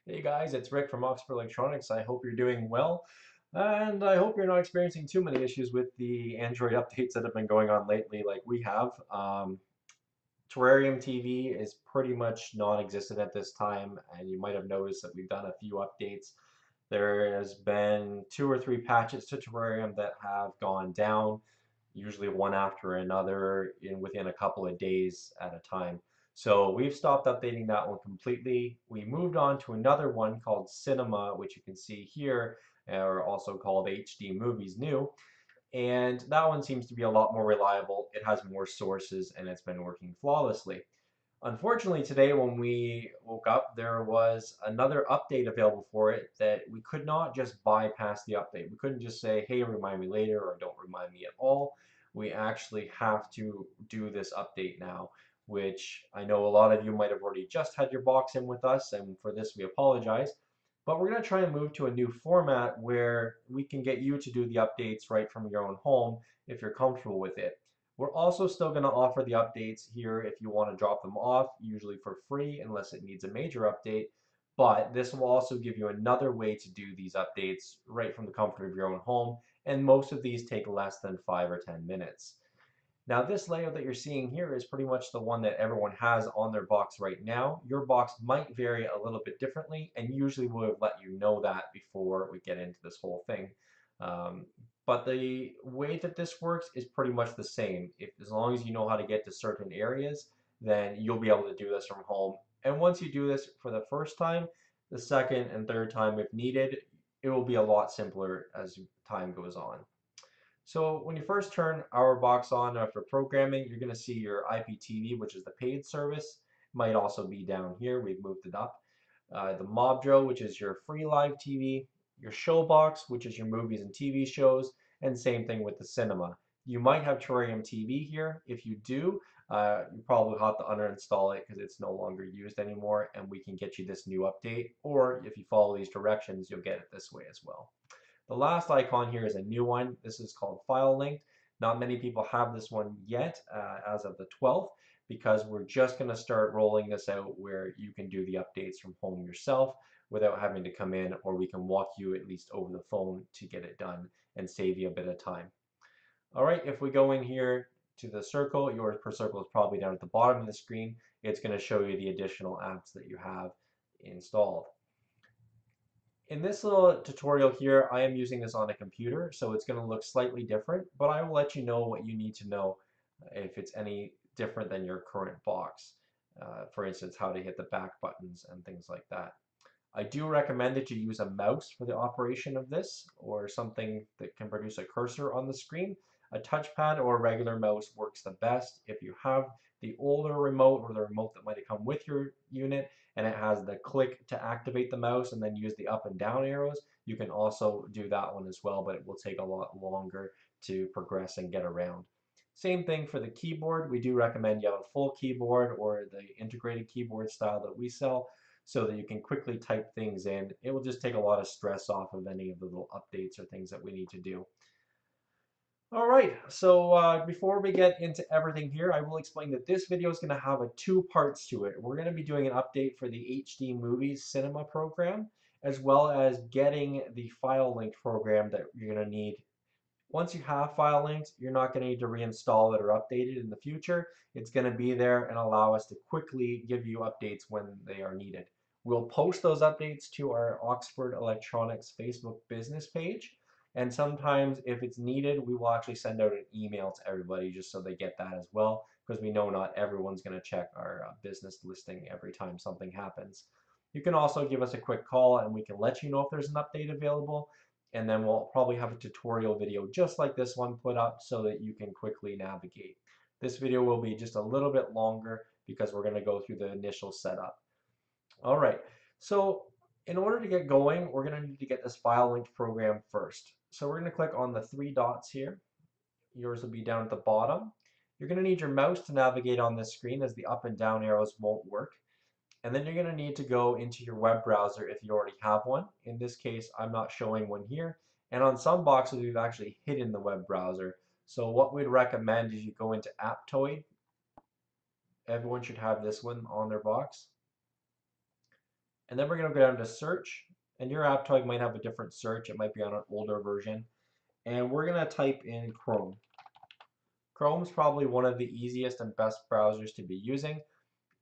Hey guys, it's Rick from Oxford Electronics. I hope you're doing well, and I hope you're not experiencing too many issues with the Android updates that have been going on lately, like we have. Terrarium TV is pretty much non-existent at this time, and you might have noticed that we've done a few updates. There has been two or three patches to Terrarium that have gone down, usually one after another within a couple of days at a time. So we've stopped updating that one completely. We moved on to another one called Cinema, which you can see here, or also called HD Movies New. And that one seems to be a lot more reliable. It has more sources and it's been working flawlessly. Unfortunately, today when we woke up, there was another update available for it that we could not just bypass the update. We couldn't just say, hey, remind me later or don't remind me at all. We actually have to do this update now, which I know a lot of you might have already just had your box in with us, and for this we apologize. But we're going to try and move to a new format where we can get you to do the updates right from your own home if you're comfortable with it. We're also still going to offer the updates here if you want to drop them off, usually for free unless it needs a major update. But this will also give you another way to do these updates right from the comfort of your own home. And most of these take less than 5 or 10 minutes. Now this layout that you're seeing here is pretty much the one that everyone has on their box right now. Your box might vary a little bit differently, and usually we'll let you know that before we get into this whole thing. Um, but the way that this works is pretty much the same. As long as you know how to get to certain areas, then you'll be able to do this from home. And once you do this for the first time, the second and third time if needed, it will be a lot simpler as time goes on. So when you first turn our box on after programming, you're going to see your IPTV, which is the paid service. It might also be down here. We've moved it up. The Mobdro, which is your free live TV. Your Showbox, which is your movies and TV shows. And same thing with the cinema. You might have Terrarium TV here. If you do, you probably have to uninstall it because it's no longer used anymore, and we can get you this new update. Or if you follow these directions, you'll get it this way as well. The last icon here is a new one. This is called File Linked. Not many people have this one yet as of the 12th because we're just going to start rolling this out where you can do the updates from home yourself without having to come in, or we can walk you at least over the phone to get it done and save you a bit of time. All right, if we go in here to the circle, yours per circle is probably down at the bottom of the screen. It's going to show you the additional apps that you have installed. In this little tutorial here, I am using this on a computer, so it's going to look slightly different, but I will let you know what you need to know if it's any different than your current box. For instance, how to hit the back buttons and things like that. I do recommend that you use a mouse for the operation of this, or something that can produce a cursor on the screen. A touchpad or a regular mouse works the best. If you have the older remote or the remote that might have come with your unit and it has the click to activate the mouse and then use the up and down arrows, you can also do that one as well, but it will take a lot longer to progress and get around. Same thing for the keyboard. We do recommend you have a full keyboard or the integrated keyboard style that we sell so that you can quickly type things in. It will just take a lot of stress off of any of the little updates or things that we need to do. All right, so before we get into everything here, I will explain that this video is going to have two parts to it. We're going to be doing an update for the HD Movies Cinema program, as well as getting the file linked program that you're going to need. Once you have file links, you're not going to need to reinstall it or update it in the future. It's going to be there and allow us to quickly give you updates when they are needed. We'll post those updates to our Oxford Electronics Facebook business page. And sometimes if it's needed, we will actually send out an email to everybody just so they get that as well, because we know not everyone's going to check our business listing every time something happens. You can also give us a quick call and we can let you know if there's an update available, and then we'll probably have a tutorial video just like this one put up so that you can quickly navigate. This video will be just a little bit longer because we're going to go through the initial setup. All right, so in order to get going, we're going to need to get this file linked program first. So we're going to click on the three dots here. Yours will be down at the bottom. You're going to need your mouse to navigate on this screen as the up and down arrows won't work. And then you're going to need to go into your web browser if you already have one. In this case, I'm not showing one here. And on some boxes, we've actually hidden the web browser. So what we'd recommend is you go into Aptoide. Everyone should have this one on their box. And then we're going to go down to search, and your Aptoide might have a different search. It might be on an older version. And we're going to type in Chrome. Chrome's probably one of the easiest and best browsers to be using.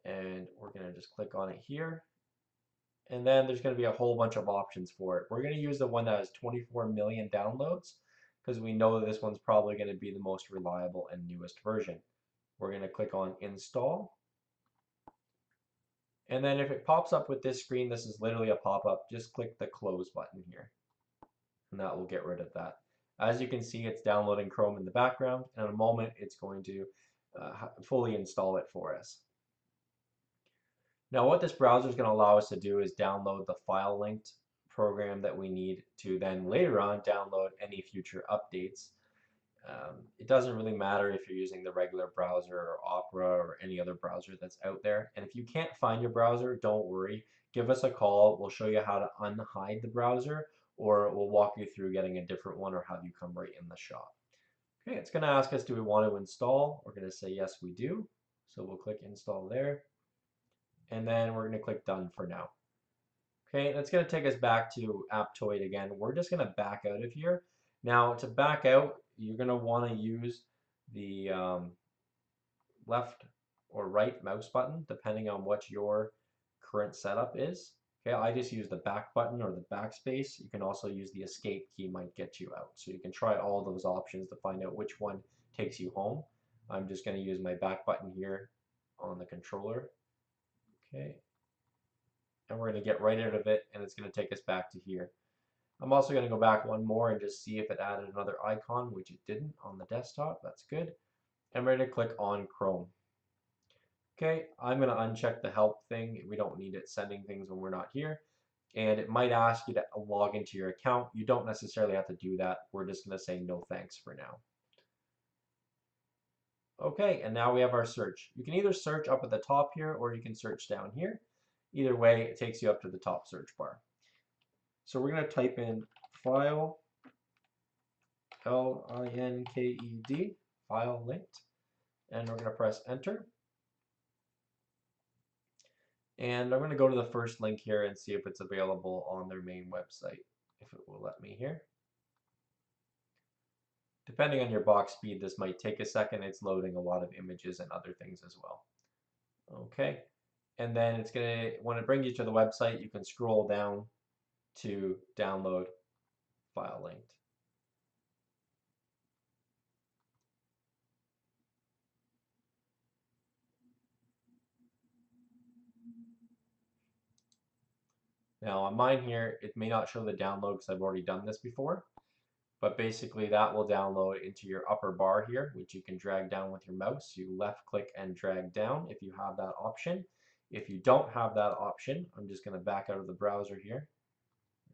And we're going to just click on it here. And then there's going to be a whole bunch of options for it. We're going to use the one that has 24 million downloads because we know that this one's probably going to be the most reliable and newest version. We're going to click on install. And then if it pops up with this screen, this is literally a pop-up, just click the close button here. And that will get rid of that. As you can see, it's downloading Chrome in the background, and in a moment it's going to fully install it for us. Now what this browser is going to allow us to do is download the file linked program that we need to then later on download any future updates. It doesn't really matter if you're using the regular browser or Opera or any other browser that's out there. And if you can't find your browser, don't worry. Give us a call. We'll show you how to unhide the browser, or we'll walk you through getting a different one or have you come right in the shop. Okay, it's going to ask us, do we want to install? We're going to say yes, we do. So we'll click install there. And then we're going to click done for now. Okay, that's going to take us back to Aptoide again. We're just going to back out of here. Now to back out, you're going to want to use the left or right mouse button depending on what your current setup is. Okay, I just use the back button or the backspace. You can also use the escape key, might get you out. So you can try all those options to find out which one takes you home. I'm just going to use my back button here on the controller. Okay, and we're going to get right out of it, and it's going to take us back to here. I'm also going to go back one more and just see if it added another icon, which it didn't on the desktop. That's good. And we're going to click on Chrome. Okay, I'm going to uncheck the help thing. We don't need it sending things when we're not here. And it might ask you to log into your account. You don't necessarily have to do that. We're just going to say no thanks for now. Okay, and now we have our search. You can either search up at the top here or you can search down here. Either way, it takes you up to the top search bar. So we're going to type in file, L-I-N-K-E-D, file linked, and we're going to press enter. And I'm going to go to the first link here and see if it's available on their main website, if it will let me here. Depending on your box speed, this might take a second. It's loading a lot of images and other things as well. Okay, and then it's going to, when it brings you to the website, you can scroll down to download file linked. Now on mine here, it may not show the download because I've already done this before, but basically that will download into your upper bar here, which you can drag down with your mouse. You left click and drag down if you have that option. If you don't have that option, I'm just going to back out of the browser here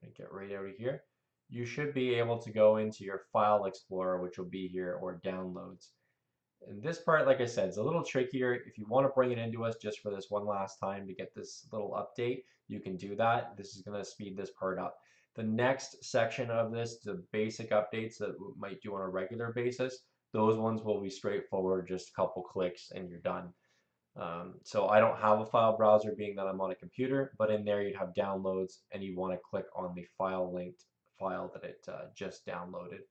and get right out of here. You should be able to go into your file explorer, which will be here, or downloads. And this part, like I said, is a little trickier. If you want to bring it into us just for this one last time to get this little update, you can do that. This is going to speed this part up. The next section of this, the basic updates that we might do on a regular basis, those ones will be straightforward, just a couple clicks and you're done. So I don't have a file browser being that I'm on a computer, but in there you'd have downloads and you want to click on the file linked file that it just downloaded.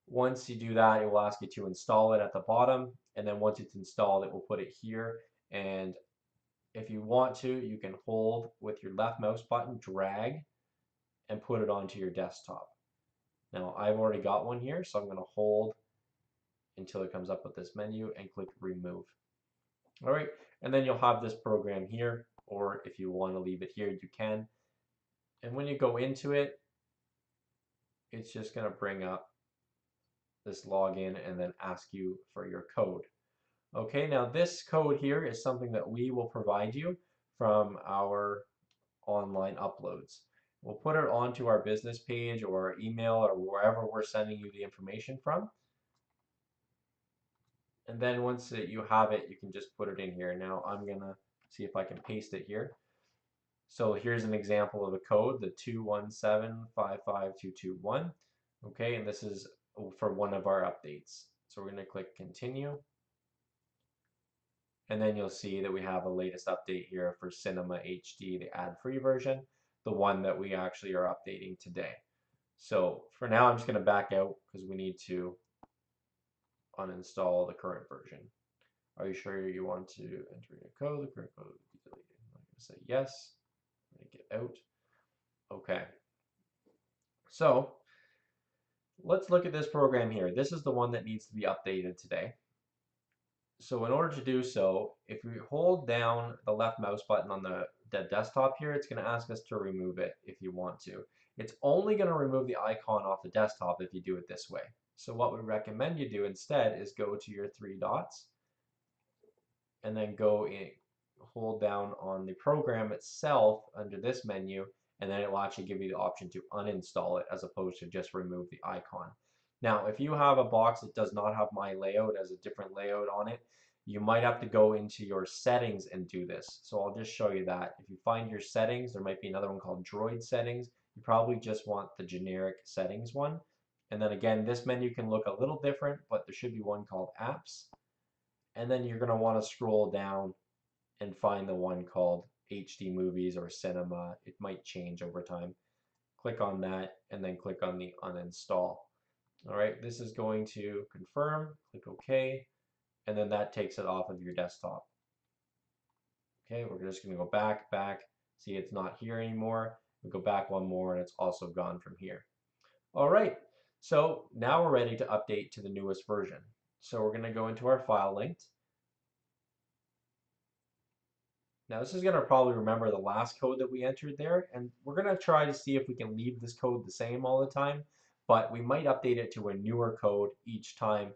Once you do that, it will ask you to install it at the bottom, and then once it's installed, it will put it here. And if you want to, you can hold with your left mouse button, drag, and put it onto your desktop. Now, I've already got one here, so I'm going to hold until it comes up with this menu and click remove. All right, and then you'll have this program here, or if you want to leave it here, you can. And when you go into it, it's just going to bring up this login and then ask you for your code. Okay, now this code here is something that we will provide you from our online uploads. We'll put it onto our business page or our email or wherever we're sending you the information from. And then once you have it, you can just put it in here. Now I'm going to see if I can paste it here. So here's an example of a code, the 217-55221. Okay, and this is for one of our updates. So we're going to click continue. And then you'll see that we have a latest update here for Cinema HD, the ad-free version. the one that we actually are updating today. So for now, I'm just going to back out because we need to uninstall the current version. Are you sure you want to enter in a code? The current code will be deleted. I'm going to say yes. I'm going to get out. Okay. So let's look at this program here. This is the one that needs to be updated today. So in order to do so, if we hold down the left mouse button on the desktop here, it's going to ask us to remove it if you want to. It's only going to remove the icon off the desktop if you do it this way. So what we recommend you do instead is go to your three dots and then go in, hold down on the program itself under this menu, and then it will actually give you the option to uninstall it as opposed to just remove the icon. Now, if you have a box that does not have my layout, as a different layout on it, you might have to go into your settings and do this. So I'll just show you that. If you find your settings, there might be another one called Droid Settings. You probably just want the generic settings one. And then again, this menu can look a little different, but there should be one called Apps. And then you're going to want to scroll down and find the one called HD Movies or Cinema. It might change over time. Click on that and then click on the uninstall. All right, this is going to confirm, click OK, and then that takes it off of your desktop. Okay, we're just going to go back. See, it's not here anymore. We go back one more and it's also gone from here. All right, so now we're ready to update to the newest version. So we're going to go into our file linked. Now this is going to probably remember the last code that we entered there, and we're going to try to see if we can leave this code the same all the time, but we might update it to a newer code each time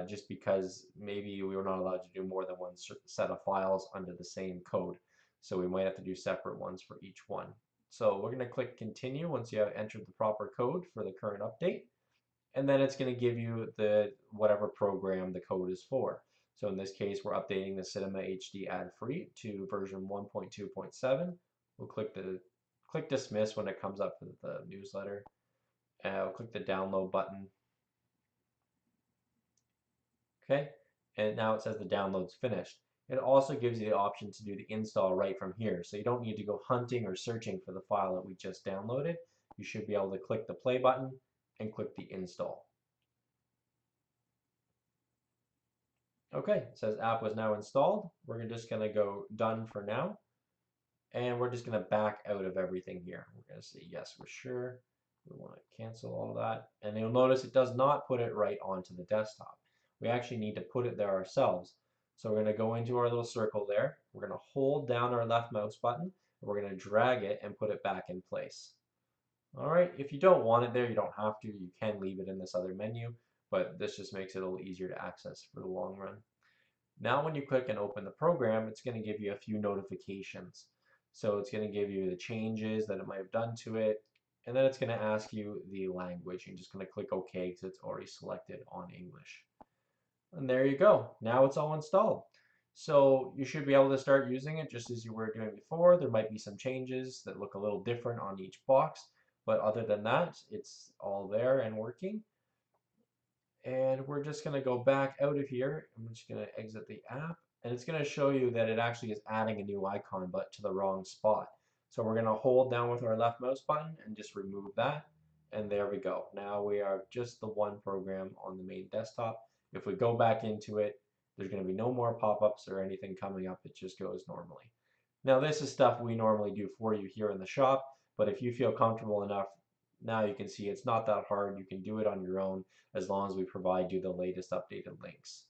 just because maybe we were not allowed to do more than one set of files under the same code. So we might have to do separate ones for each one. So we're going to click continue once you have entered the proper code for the current update, and then it's going to give you the whatever program the code is for. So in this case, we're updating the Cinema HD ad-free to version 1.2.7. We'll click dismiss when it comes up for the newsletter. We'll click the download button. Okay, and now it says the download's finished. It also gives you the option to do the install right from here. So you don't need to go hunting or searching for the file that we just downloaded. You should be able to click the play button and click the install. Okay, it says app was now installed. We're just going to go done for now. And we're just going to back out of everything here. We're going to say yes, we're sure. We want to cancel all that. And you'll notice it does not put it right onto the desktop. We actually need to put it there ourselves. So we're going to go into our little circle there. We're going to hold down our left mouse button. And we're going to drag it and put it back in place. All right, if you don't want it there, you don't have to. You can leave it in this other menu, but this just makes it a little easier to access for the long run. Now when you click and open the program, it's going to give you a few notifications. So it's going to give you the changes that it might have done to it, and then it's going to ask you the language. You're just going to click OK because it's already selected on English. And there you go. Now it's all installed. So you should be able to start using it just as you were doing before. There might be some changes that look a little different on each box, but other than that, it's all there and working. And we're just going to go back out of here. I'm just going to exit the app, and it's going to show you that it actually is adding a new icon, but to the wrong spot. So we're going to hold down with our left mouse button and just remove that. And there we go. Now we are just the one program on the main desktop. If we go back into it, there's going to be no more pop-ups or anything coming up. It just goes normally. Now this is stuff we normally do for you here in the shop, but if you feel comfortable enough, now you can see it's not that hard. You can do it on your own as long as we provide you the latest updated links.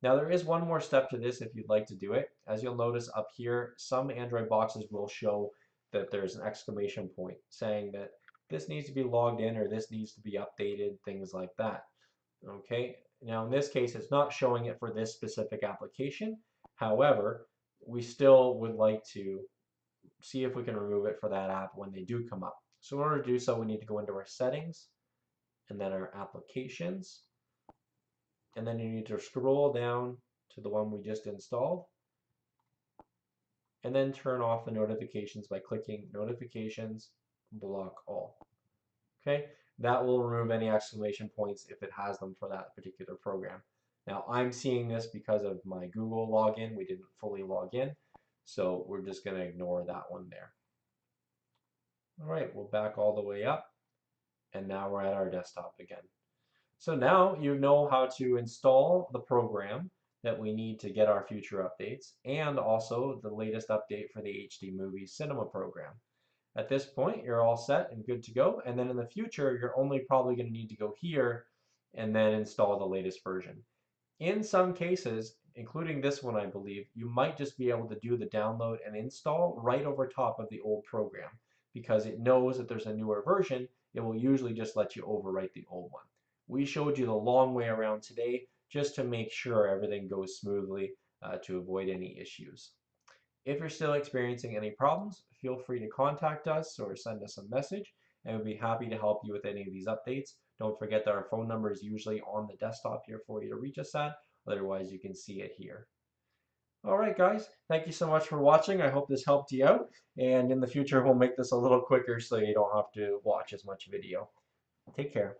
Now there is one more step to this if you'd like to do it. As you'll notice up here, some Android boxes will show that there's an exclamation point saying that this needs to be logged in or this needs to be updated, things like that. Okay, now in this case it's not showing it for this specific application. However, we still would like to see if we can remove it for that app when they do come up. So in order to do so, we need to go into our settings and then our applications. And then you need to scroll down to the one we just installed. And then turn off the notifications by clicking notifications, block all. Okay, that will remove any exclamation points if it has them for that particular program. Now I'm seeing this because of my Google login. We didn't fully log in. So we're just going to ignore that one there. All right, we'll back all the way up, and now we're at our desktop again. So now you know how to install the program that we need to get our future updates, and also the latest update for the HD Movie Cinema program. At this point, you're all set and good to go. And then in the future, you're only probably going to need to go here and then install the latest version. In some cases, including this one, I believe, you might just be able to do the download and install right over top of the old program because it knows that there's a newer version. It will usually just let you overwrite the old one. We showed you the long way around today just to make sure everything goes smoothly to avoid any issues. If you're still experiencing any problems, feel free to contact us or send us a message, and we'll be happy to help you with any of these updates. Don't forget that our phone number is usually on the desktop here for you to reach us at. Otherwise, you can see it here. All right, guys, thank you so much for watching. I hope this helped you out, and in the future, we'll make this a little quicker so you don't have to watch as much video. Take care.